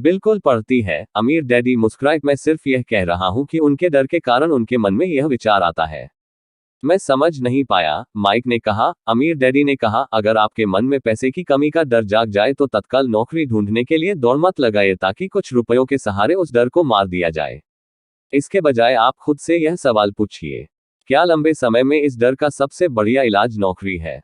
बिल्कुल पड़ती है, अमीर डैडी मुस्कुराए। मैं सिर्फ यह कह रहा हूं कि उनके डर के कारण उनके मन में यह विचार आता है। मैं समझ नहीं पाया, माइक ने कहा। अमीर डैडी ने कहा, अगर आपके मन में पैसे की कमी का डर जाग जाए तो तत्काल नौकरी ढूंढने के लिए दौड़ मत लगाइए ताकि कुछ रुपयों के सहारे उस डर को मार दिया जाए। इसके बजाय आप खुद से यह सवाल पूछिए, क्या लंबे समय में इस डर का सबसे बढ़िया इलाज नौकरी है?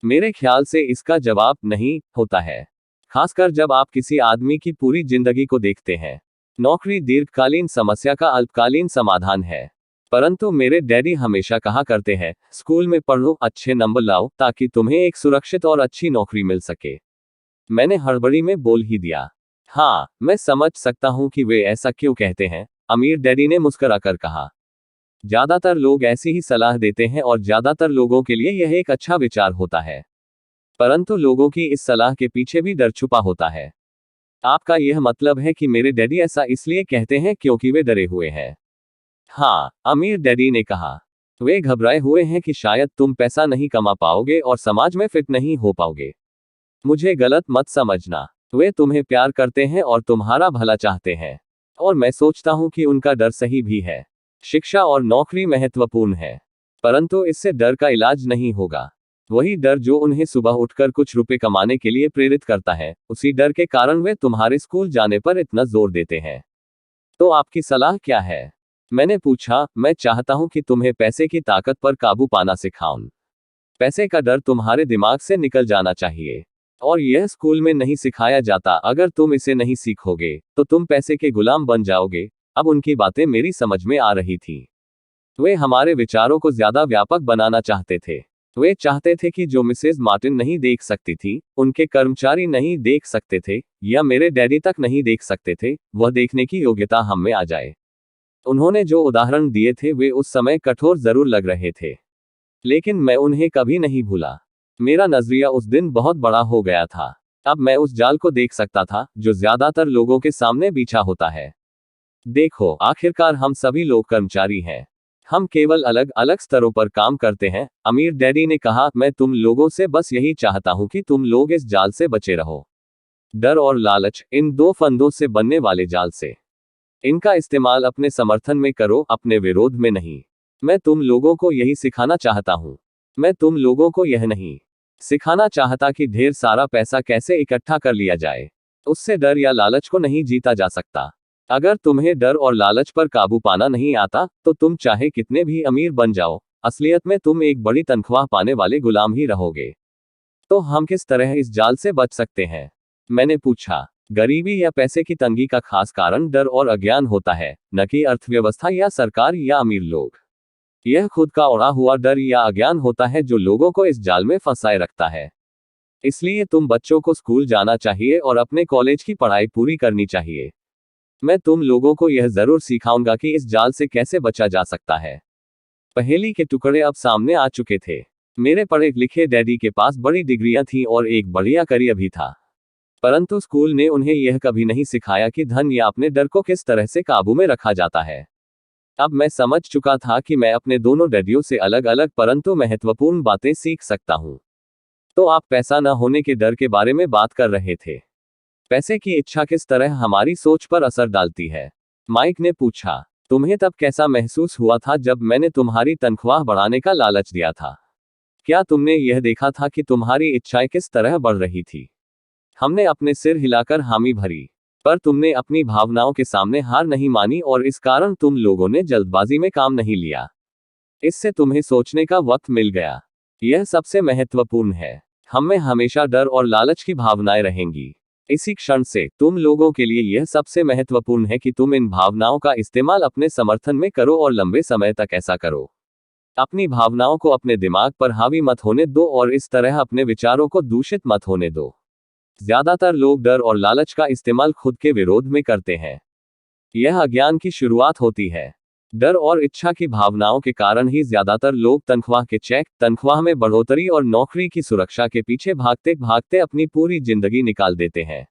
मेरे ख्याल से इसका जवाब नहीं होता है, खासकर जब आप किसी आदमी की पूरी जिंदगी को देखते हैं। नौकरी दीर्घकालीन समस्या का अल्पकालीन समाधान है। परंतु मेरे डैडी हमेशा कहा करते हैं, स्कूल में पढ़ो, अच्छे नंबर लाओ, ताकि तुम्हें एक सुरक्षित और अच्छी नौकरी मिल सके। मैंने हड़बड़ी में बोल ही दिया, हाँ, मैं समझ सकता हूं कि वे ऐसा क्यों कहते हैं। अमीर डैडी ने मुस्कुराकर कहा, ज्यादातर लोग ऐसी ही सलाह देते हैं और ज्यादातर लोगों के लिए यह एक अच्छा विचार होता है। परंतु लोगों की इस सलाह के पीछे भी डर छुपा होता है। आपका यह मतलब है कि मेरे डैडी ऐसा इसलिए कहते हैं क्योंकि वे डरे हुए हैं? हाँ, अमीर डैडी ने कहा, वे घबराए हुए हैं कि शायद तुम पैसा नहीं कमा पाओगे और समाज में फिट नहीं हो पाओगे। मुझे गलत मत समझना, वे तुम्हें प्यार करते हैं और तुम्हारा भला चाहते हैं। और मैं सोचता हूं कि उनका डर सही भी है। शिक्षा और नौकरी महत्वपूर्ण है, परंतु इससे डर का इलाज नहीं होगा। वही डर जो उन्हें सुबह उठकर कुछ रुपए कमाने के लिए प्रेरित करता है, उसी डर के कारण वे तुम्हारे स्कूल जाने पर इतना जोर देते हैं। तो आपकी सलाह क्या है? मैंने पूछा। मैं चाहता हूं कि तुम्हें पैसे की ताकत पर काबू पाना सिखाऊं। पैसे का डर तुम्हारे दिमाग से निकल जाना चाहिए, और यह स्कूल में नहीं सिखाया जाता। अगर तुम इसे नहीं सीखोगे तो तुम पैसे के गुलाम बन जाओगे। अब उनकी बातें मेरी समझ में आ रही थी। वे हमारे विचारों को ज्यादा व्यापक बनाना चाहते थे। वे चाहते थे कि जो मिसेज मार्टिन नहीं देख सकती थी, उनके कर्मचारी नहीं देख सकते थे, या मेरे डैडी तक नहीं देख सकते थे, वह देखने की योग्यता हम में आ जाए। उन्होंने जो उदाहरण दिए थे वे उस समय कठोर जरूर लग रहे थे, लेकिन मैं उन्हें कभी नहीं भूला। मेरा नजरिया उस दिन बहुत बड़ा हो गया था। अब मैं उस जाल को देख सकता था जो ज्यादातर लोगों के सामने बिछा होता है। देखो, आखिरकार हम सभी लोग कर्मचारी हैं। हम केवल अलग अलग स्तरों पर काम करते हैं। अमीर डैडी ने कहा, मैं तुम लोगों से बस यही चाहता हूं कि तुम लोग इस जाल से बचे रहो। डर और लालच, इन दो फंदों से बनने वाले जाल से। इनका इस्तेमाल अपने समर्थन में करो, अपने विरोध में नहीं। मैं तुम लोगों को यही सिखाना चाहता हूं। मैं तुम लोगों को यह नहीं सिखाना चाहता कि ढेर सारा पैसा कैसे इकट्ठा कर लिया जाए। उससे डर या लालच को नहीं जीता जा सकता। अगर तुम्हें डर और लालच पर काबू पाना नहीं आता तो तुम चाहे कितने भी अमीर बन जाओ, असलियत में तुम एक बड़ी तनख्वाह पाने वाले गुलाम ही रहोगे। तो हम किस तरह इस जाल से बच सकते हैं? मैंने पूछा। गरीबी या पैसे की तंगी का खास कारण डर और अज्ञान होता है, न कि अर्थव्यवस्था या सरकार या अमीर लोग। यह खुद का उड़ा हुआ डर या अज्ञान होता है जो लोगों को इस जाल में फंसाए रखता है। इसलिए तुम बच्चों को स्कूल जाना चाहिए और अपने कॉलेज की पढ़ाई पूरी करनी चाहिए। मैं तुम लोगों को यह जरूर सिखाऊंगा कि इस जाल से कैसे बचा जा सकता है। पहेली के टुकड़े अब सामने आ चुके थे। मेरे पढ़े लिखे डैडी के पास बड़ी डिग्रियां थीं और एक बढ़िया करियर भी था, परंतु स्कूल ने उन्हें यह कभी नहीं सिखाया कि धन या अपने डर को किस तरह से काबू में रखा जाता है। अब मैं समझ चुका था कि मैं अपने दोनों डैडियों से अलग अलग परंतु महत्वपूर्ण बातें सीख सकता हूं। तो आप पैसा न होने के डर के बारे में बात कर रहे थे। पैसे की इच्छा किस तरह हमारी सोच पर असर डालती है? माइक ने पूछा। तुम्हें तब कैसा महसूस हुआ था जब मैंने तुम्हारी तनख्वाह बढ़ाने का लालच दिया था? क्या तुमने यह देखा था कि तुम्हारी इच्छाएं किस तरह बढ़ रही थी? हमने अपने सिर हिलाकर हामी भरी, पर तुमने अपनी भावनाओं के सामने हार नहीं मानी और इस कारण तुम लोगों ने जल्दबाजी में काम नहीं लिया। इससे तुम्हें सोचने का वक्त मिल गया। यह सबसे महत्वपूर्ण है। हम में हमेशा डर और लालच की भावनाएं रहेंगी। इसी क्षण से तुम लोगों के लिए यह सबसे महत्वपूर्ण है कि तुम इन भावनाओं का इस्तेमाल अपने समर्थन में करो और लंबे समय तक ऐसा करो। अपनी भावनाओं को अपने दिमाग पर हावी मत होने दो और इस तरह अपने विचारों को दूषित मत होने दो। ज्यादातर लोग डर और लालच का इस्तेमाल खुद के विरोध में करते हैं। यह अज्ञान की शुरुआत होती है। डर और इच्छा की भावनाओं के कारण ही ज्यादातर लोग तनख्वाह के चेक, तनख्वाह में बढ़ोतरी और नौकरी की सुरक्षा के पीछे भागते भागते अपनी पूरी जिंदगी निकाल देते हैं।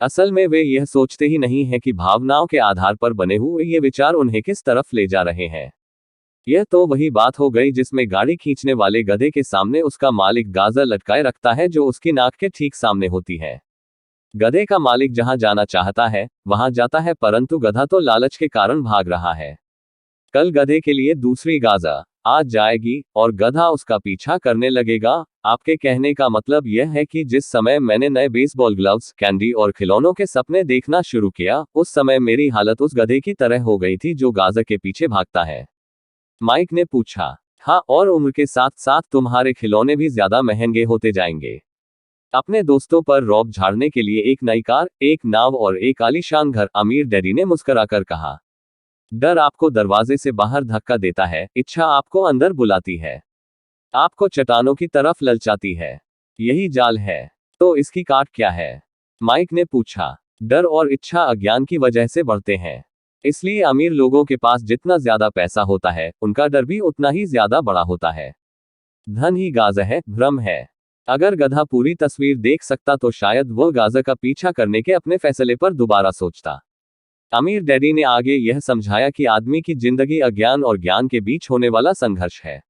असल में वे यह सोचते ही नहीं हैं कि भावनाओं के आधार पर बने हुए ये विचार उन्हें किस तरफ ले जा रहे हैं। यह तो वही बात हो गई जिसमें गाड़ी खींचने वाले गधे के सामने उसका मालिक गाजर लटकाए रखता है जो उसकी नाक के ठीक सामने होती है। गधे का मालिक जहां जाना चाहता है वहां जाता है, परंतु गधा तो लालच के कारण भाग रहा है। कल गधे के लिए दूसरी गाजा आ जाएगी और गधा उसका पीछा करने लगेगा। आपके कहने का मतलब यह है कि जिस समय मैंने नए बेसबॉल ग्लव्स, कैंडी और खिलौनों के सपने देखना शुरू किया, उस समय मेरी हालत उस गधे की तरह हो गई थी जो गाजा के पीछे भागता है। माइक ने पूछा। हाँ, और उम्र के साथ साथ तुम्हारे खिलौने भी ज्यादा महंगे होते जाएंगे। अपने दोस्तों पर रौब झाड़ने के लिए एक नई कार, एक नाव और एक आलीशान घर, अमीर डैडी ने मुस्कुराकर कहा। डर आपको दरवाजे से बाहर धक्का देता है, इच्छा आपको अंदर बुलाती है, आपको चट्टानों की तरफ ललचाती है। यही जाल है। तो इसकी काट क्या है? माइक ने पूछा। डर और इच्छा अज्ञान की वजह से बढ़ते हैं। इसलिए अमीर लोगों के पास जितना ज्यादा पैसा होता है, उनका डर भी उतना ही ज्यादा बड़ा होता है। धन ही गाजा है, भ्रम है। अगर गधा पूरी तस्वीर देख सकता तो शायद वह गाजा का पीछा करने के अपने फैसले पर दोबारा सोचता। अमीर डैडी ने आगे यह समझाया कि आदमी की जिंदगी अज्ञान और ज्ञान के बीच होने वाला संघर्ष है।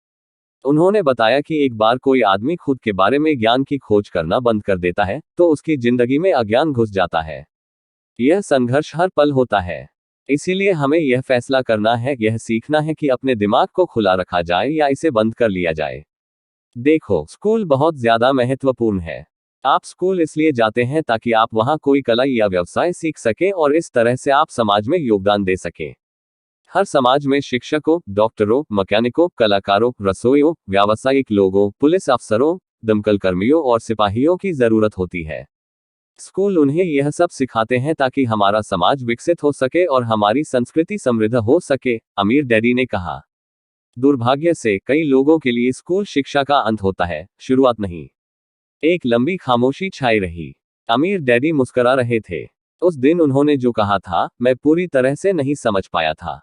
उन्होंने बताया कि एक बार कोई आदमी खुद के बारे में ज्ञान की खोज करना बंद कर देता है तो उसकी जिंदगी में अज्ञान घुस जाता है। यह संघर्ष हर पल होता है। इसीलिए हमें यह फैसला करना है, यह सीखना है कि अपने दिमाग को खुला रखा जाए या इसे बंद कर लिया जाए। देखो, स्कूल बहुत ज्यादा महत्वपूर्ण है। आप स्कूल इसलिए जाते हैं ताकि आप वहां कोई कला या व्यवसाय सीख सकें और इस तरह से आप समाज में योगदान दे सकें। हर समाज में शिक्षकों, डॉक्टरों, मैकेनिकों, कलाकारों, रसोइयों, व्यावसायिक लोगों, पुलिस अफसरों, दमकल कर्मियों और सिपाहियों की जरूरत होती है। स्कूल उन्हें यह सब सिखाते हैं ताकि हमारा समाज विकसित हो सके और हमारी संस्कृति समृद्ध हो सके, अमीर डैडी ने कहा। दुर्भाग्य से कई लोगों के लिए स्कूल शिक्षा का अंत होता है, शुरुआत नहीं। एक लंबी खामोशी छाई रही। अमीर डैडी मुस्कुरा रहे थे। उस दिन उन्होंने जो कहा था, मैं पूरी तरह से नहीं समझ पाया था,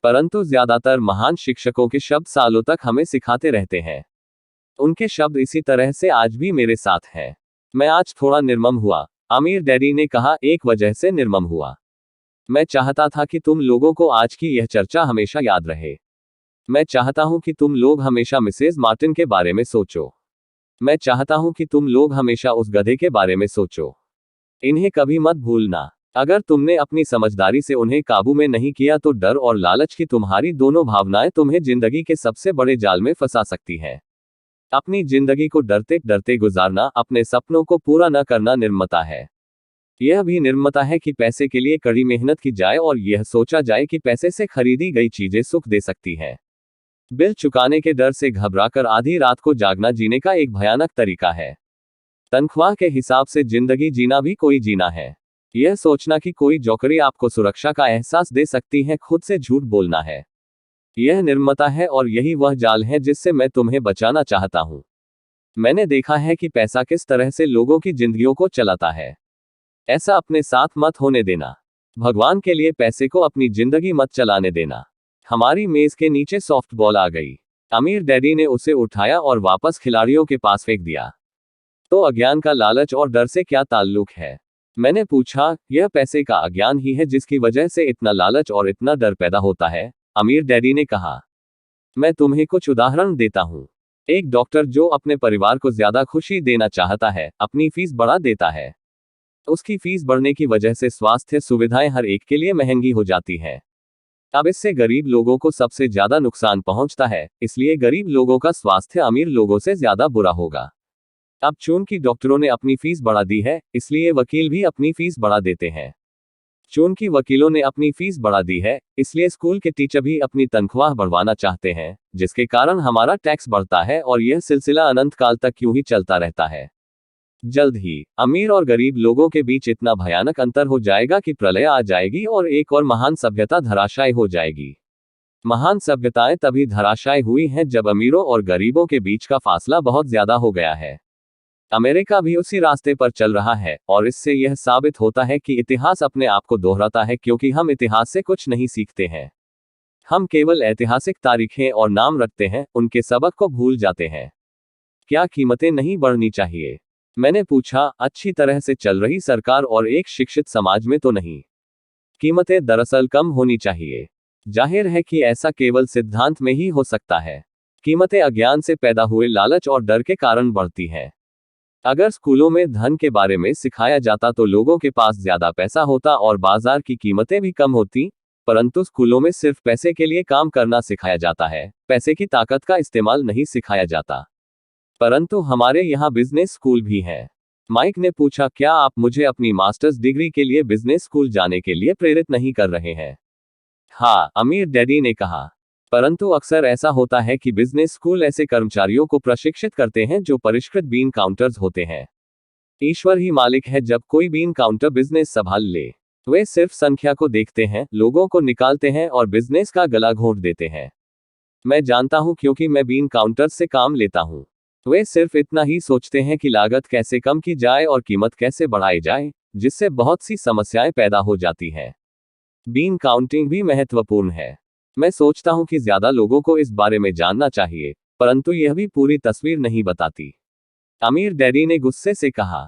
परंतु ज्यादातर महान शिक्षकों के शब्द सालों तक हमें सिखाते रहते हैं। उनके शब्द इसी तरह से आज भी मेरे साथ हैं। मैं आज थोड़ा निर्मम हुआ, अमीर डैडी ने कहा, एक वजह से निर्मम हुआ। मैं चाहता था कि तुम लोगों को आज की यह चर्चा हमेशा याद रहे। मैं चाहता हूं कि तुम लोग हमेशा मिसेज मार्टिन के बारे में सोचो। मैं चाहता हूं कि तुम लोग हमेशा उस गधे के बारे में सोचो। इन्हें कभी मत भूलना। अगर तुमने अपनी समझदारी से उन्हें काबू में नहीं किया तो डर और लालच की तुम्हारी दोनों भावनाएं तुम्हें जिंदगी के सबसे बड़े जाल में फंसा सकती हैं। अपनी जिंदगी को डरते डरते गुजारना, अपने सपनों को पूरा न करना निर्ममता है। यह भी निर्ममता है कि पैसे के लिए कड़ी मेहनत की जाए और यह सोचा जाए कि पैसे से खरीदी गई चीजें सुख दे सकती हैं। बिल चुकाने के डर से घबराकर आधी रात को जागना जीने का एक भयानक तरीका है। तनख्वाह के हिसाब से जिंदगी जीना भी कोई जीना है। यह सोचना कि कोई जौकरी आपको सुरक्षा का एहसास दे सकती है, खुद से झूठ बोलना है। यह निर्ममता है और यही वह जाल है जिससे मैं तुम्हें बचाना चाहता हूं। मैंने देखा है कि पैसा किस तरह से लोगों की जिंदगियों को चलाता है। ऐसा अपने साथ मत होने देना। भगवान के लिए पैसे को अपनी जिंदगी मत चलाने देना। हमारी मेज के नीचे सॉफ्टबॉल आ गई। अमीर डैडी ने उसे उठाया और वापस खिलाड़ियों के पास फेंक दिया। तो अज्ञान का लालच और डर से क्या ताल्लुक है? मैंने पूछा। यह पैसे का अज्ञान ही है जिसकी वजह से इतना लालच और इतना डर पैदा होता है, अमीर डैडी ने कहा। मैं तुम्हें कुछ उदाहरण देता हूं। एक डॉक्टर जो अपने परिवार को ज्यादा खुशी देना चाहता है, अपनी फीस बढ़ा देता है। उसकी फीस बढ़ने की वजह से स्वास्थ्य सुविधाएं हर एक के लिए महंगी हो जाती हैं। अब इससे गरीब लोगों को सबसे ज्यादा नुकसान पहुंचता है, इसलिए गरीब लोगों का स्वास्थ्य अमीर लोगों से ज्यादा बुरा होगा। अब चूंकि डॉक्टरों ने अपनी फीस बढ़ा दी है, इसलिए वकील भी अपनी फीस बढ़ा देते हैं। चूंकि वकीलों ने अपनी फीस बढ़ा दी है, इसलिए स्कूल के टीचर भी अपनी तनख्वाह बढ़वाना चाहते हैं, जिसके कारण हमारा टैक्स बढ़ता है और यह सिलसिला अनंत काल तक यूं ही चलता रहता है। जल्द ही अमीर और गरीब लोगों के बीच इतना भयानक अंतर हो जाएगा कि प्रलय आ जाएगी और एक और महान सभ्यता धराशायी हो जाएगी। महान सभ्यताएं तभी धराशायी हुई हैं जब अमीरों और गरीबों के बीच का फासला बहुत ज्यादा हो गया है। अमेरिका भी उसी रास्ते पर चल रहा है और इससे यह साबित होता है कि इतिहास अपने आप को दोहराता है, क्योंकि हम इतिहास से कुछ नहीं सीखते हैं। हम केवल ऐतिहासिक तारीखें और नाम रखते हैं, उनके सबक को भूल जाते हैं। क्या कीमतें नहीं बढ़नी चाहिए? मैंने पूछा। अच्छी तरह से चल रही सरकार और एक शिक्षित समाज में तो नहीं। कीमतें दरअसल कम होनी चाहिए। जाहिर है कि ऐसा केवल सिद्धांत में ही हो सकता है। कीमतें अज्ञान से पैदा हुए लालच और डर के कारण बढ़ती हैं। अगर स्कूलों में धन के बारे में सिखाया जाता तो लोगों के पास ज्यादा पैसा होता और बाजार की कीमतें भी कम होती, परंतु स्कूलों में सिर्फ पैसे के लिए काम करना सिखाया जाता है, पैसे की ताकत का इस्तेमाल नहीं सिखाया जाता। परंतु हमारे यहाँ बिजनेस स्कूल भी है। माइक ने पूछा, क्या आप मुझे अपनी मास्टर्स डिग्री के लिए बिजनेस स्कूल जाने के लिए प्रेरित नहीं कर रहे हैं? हाँ, अमीर डैडी ने कहा, परंतु अक्सर ऐसा होता है कि बिजनेस स्कूल ऐसे कर्मचारियों को प्रशिक्षित करते हैं जो परिष्कृत बीन काउंटर्स होते हैं। ईश्वर ही मालिक है जब कोई बीन काउंटर बिजनेस संभाल ले। वे सिर्फ संख्या को देखते हैं, लोगों को निकालते हैं और बिजनेस का गला घोंट देते हैं। मैं जानता हूं क्योंकि मैं बीन काउंटर से काम लेता हूं। वे सिर्फ इतना ही सोचते हैं कि लागत कैसे कम की जाए और कीमत कैसे बढ़ाई जाए, जिससे बहुत सी समस्याएं पैदा हो जाती हैं। बीन काउंटिंग भी महत्वपूर्ण है। मैं सोचता हूं कि ज्यादा लोगों को इस बारे में जानना चाहिए, परंतु यह भी पूरी तस्वीर नहीं बताती। अमीर डैडी ने गुस्से से कहा।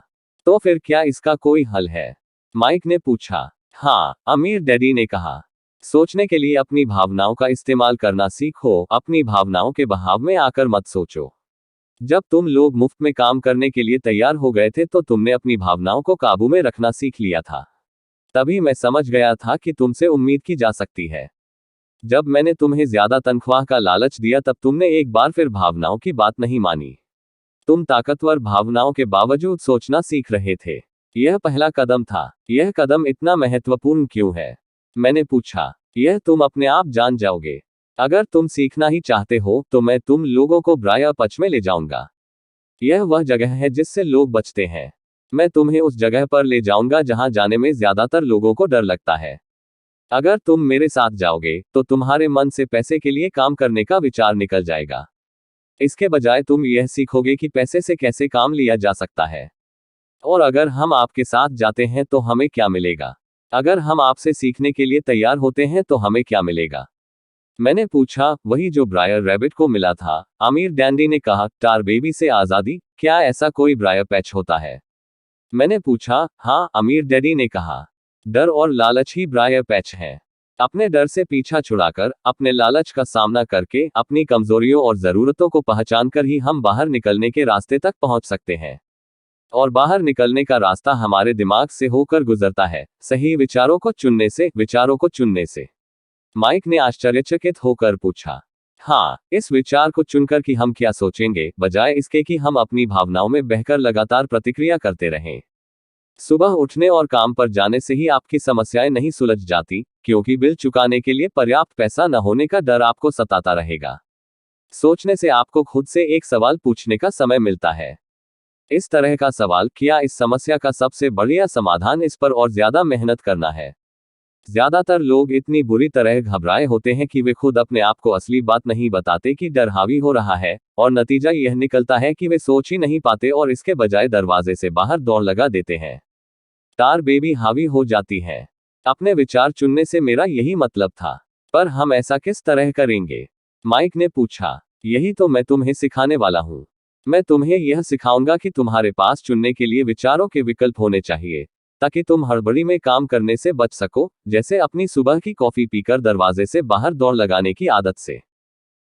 तो फिर क्या इसका कोई हल है? माइक ने पूछा। हाँ, अमीर डैडी ने कहा, सोचने के लिए अपनी भावनाओं का इस्तेमाल करना सीखो, अपनी भावनाओं के बहाव में आकर मत सोचो। जब तुम लोग मुफ्त में काम करने के लिए तैयार हो गए थे तो तुमने अपनी भावनाओं को काबू में रखना सीख लिया था। तभी मैं समझ गया था कि तुमसे उम्मीद की जा सकती है। जब मैंने तुम्हें ज्यादा तनख्वाह का लालच दिया तब तुमने एक बार फिर भावनाओं की बात नहीं मानी। तुम ताकतवर भावनाओं के बावजूद सोचना सीख रहे थे। यह पहला कदम था। यह कदम इतना महत्वपूर्ण क्यों है? मैंने पूछा। यह तुम अपने आप जान जाओगे। अगर तुम सीखना ही चाहते हो तो मैं तुम लोगों को ब्रायर पच में ले जाऊंगा। यह वह जगह है जिससे लोग बचते हैं। मैं तुम्हें उस जगह पर ले जाऊंगा जहां जाने में ज्यादातर लोगों को डर लगता है। अगर तुम मेरे साथ जाओगे तो तुम्हारे मन से पैसे के लिए काम करने का विचार निकल जाएगा। इसके बजाय तुम यह सीखोगे कि पैसे से कैसे काम लिया जा सकता है। और अगर हम आपके साथ जाते हैं तो हमें क्या मिलेगा? अगर हम आपसे सीखने के लिए तैयार होते हैं तो हमें क्या मिलेगा? मैंने पूछा, वही जो ब्रायर रैबिट को मिला था। आमिर डैडी ने कहा, टार बेबी से आजादी, क्या ऐसा कोई ब्रायर पैच होता है? मैंने पूछा। हाँ, आमिर डैडी ने कहा, डर और लालच ही ब्रायर पैच है। अपने डर से पीछा छुड़ाकर, अपने लालच का सामना करके, अपनी कमजोरियों और जरूरतों को पहचानकर ही हम बाहर निकलने के रास्ते तक पहुंच सकते हैं। और बाहर निकलने का रास्ता हमारे दिमाग से होकर गुजरता है, सही विचारों को चुनने से। माइक ने आश्चर्यचकित होकर पूछा। हाँ, इस विचार को चुनकर कि हम क्या सोचेंगे, बजाय इसके कि हम अपनी भावनाओं में बहकर लगातार प्रतिक्रिया करते रहें। सुबह उठने और काम पर जाने से ही आपकी समस्याएं नहीं सुलझ जाती, क्योंकि बिल चुकाने के लिए पर्याप्त पैसा न होने का डर आपको सताता रहेगा। सोचने से आपको खुद से एक सवाल पूछने का समय मिलता है। इस तरह का सवाल, क्या इस समस्या का सबसे बढ़िया समाधान इस पर और ज्यादा मेहनत करना है? ज्यादातर लोग इतनी बुरी तरह घबराए होते हैं कि वे खुद अपने आप को असली बात नहीं बताते कि डर हावी हो रहा है, और नतीजा यह निकलता है कि वे सोच ही नहीं पाते और इसके बजाय दरवाजे से बाहर दौड़ लगा देते हैं। तार बेबी हावी हो जाती है। अपने विचार चुनने से मेरा यही मतलब था। पर हम ऐसा किस तरह करेंगे? माइक ने पूछा। यही तो मैं तुम्हें सिखाने वाला हूँ। मैं तुम्हें यह सिखाऊंगा कि तुम्हारे पास चुनने के लिए विचारों के विकल्प होने चाहिए, ताकि तुम हड़बड़ी में काम करने से बच सको, जैसे अपनी सुबह की कॉफी पीकर दरवाजे से बाहर दौड़ लगाने की आदत से।